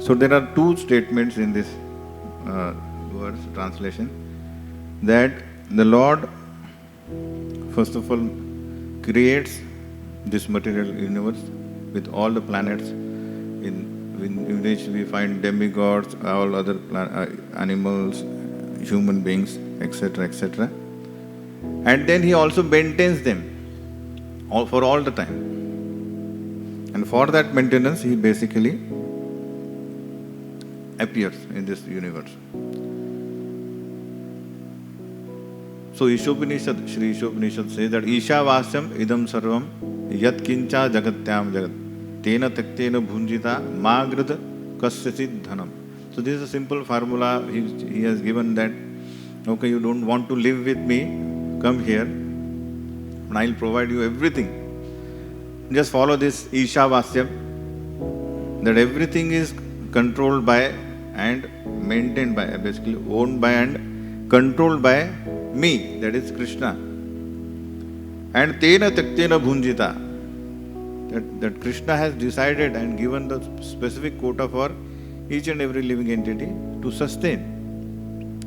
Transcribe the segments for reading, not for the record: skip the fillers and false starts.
So there are two statements in this verse translation, that the Lord first of all creates this material universe with all the planets in which we find demigods, all other animals, human beings, etc., etc. And then he also maintains them for all the time. And for that maintenance, he basically appears in this universe. So Ishopanishad, Shri Ishopanishad says that Ishavasyam idam sarvam yat kincha jagatyam jagat tena taktena bhunjita magrad kasyasid dhanam. So this is a simple formula he has given, that okay, you don't want to live with me, come here and I'll provide you everything. Just follow this Ishavasyam, that everything is controlled by and maintained by, basically owned by and controlled by me, that is Krishna. And tena taktena bhunjita, that Krishna has decided and given the specific quota for each and every living entity to sustain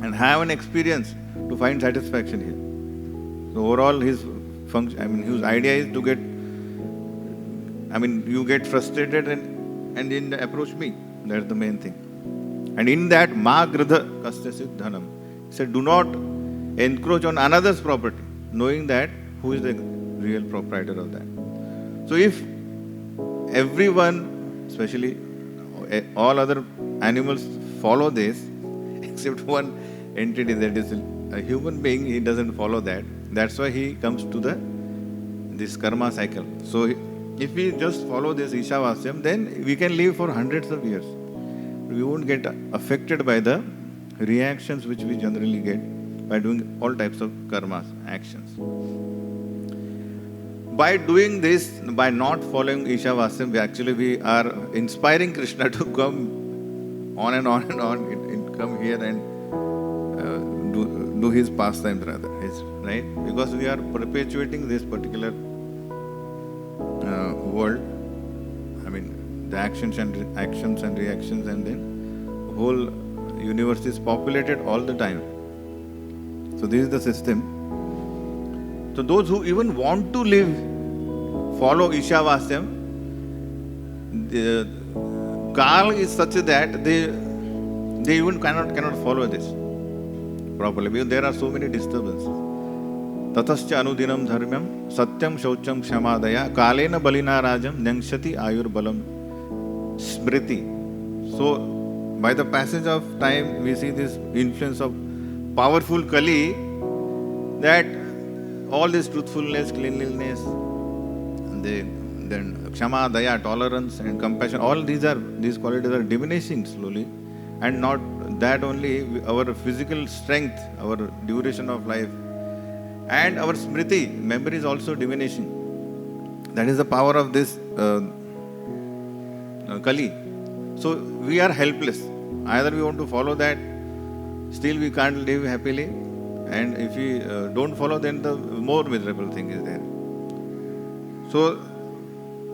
and have an experience to find satisfaction here. So overall his function, his idea is to get, you get frustrated and then approach me. That's the main thing. And in that, ma gridha kasyasid dhanam. He said, do not encroach on another's property, knowing that who is the real proprietor of that. So if everyone, especially all other animals, follow this, except one entity, that is a human being, he doesn't follow that. That's why he comes to this karma cycle. So if we just follow this Ishavasyam, then we can live for hundreds of years. We won't get affected by the reactions which we generally get by doing all types of karmas, actions. By doing this, by not following Ishavasyam, we are inspiring Krishna to come on and on and on, come here and do his pastimes rather, right? Because we are perpetuating this particular world, the actions and reactions, and then the whole universe is populated all the time. So this is the system. So those who even want to live, follow Ishavasyam, the Kal is such that they even cannot follow this properly, because there are so many disturbances. Tatascha anudinam dharmyam satyam shaucham kshamadaya kalena balina rajam nyangshati ayur balam smriti. So by the passage of time, we see this influence of powerful Kali, that all this truthfulness, cleanliness, then Kshama, Daya, tolerance and compassion, all these qualities are diminishing slowly. And not that only, our physical strength, our duration of life, and our smriti, memory is also diminishing. That is the power of this Kali. So we are helpless. Either we want to follow that, still we can't live happily. And if we don't follow, then the more miserable thing is there. So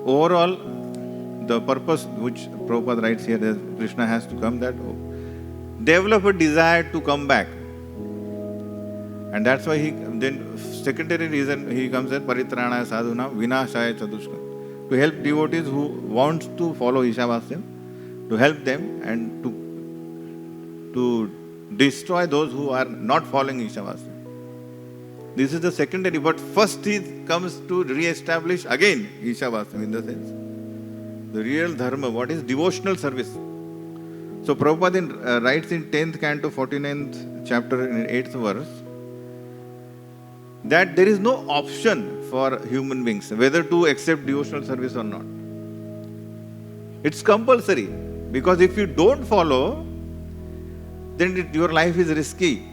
overall, the purpose which Prabhupada writes here, that Krishna has to come, that develop a desire to come back. And that's why secondary reason he comes at Paritranaya Sadhuna Vinashaya Chadushka, to help devotees who want to follow Ishavasyam, to help them and to destroy those who are not following Ishavasyam. This is the secondary, but first he comes to re-establish again Ishavasyam, in the sense, the real dharma, what is devotional service. So Prabhupada writes in 10th canto, 49th chapter, in 8th verse, that there is no option for human beings whether to accept devotional service or not. It's compulsory, because if you don't follow, then your life is risky.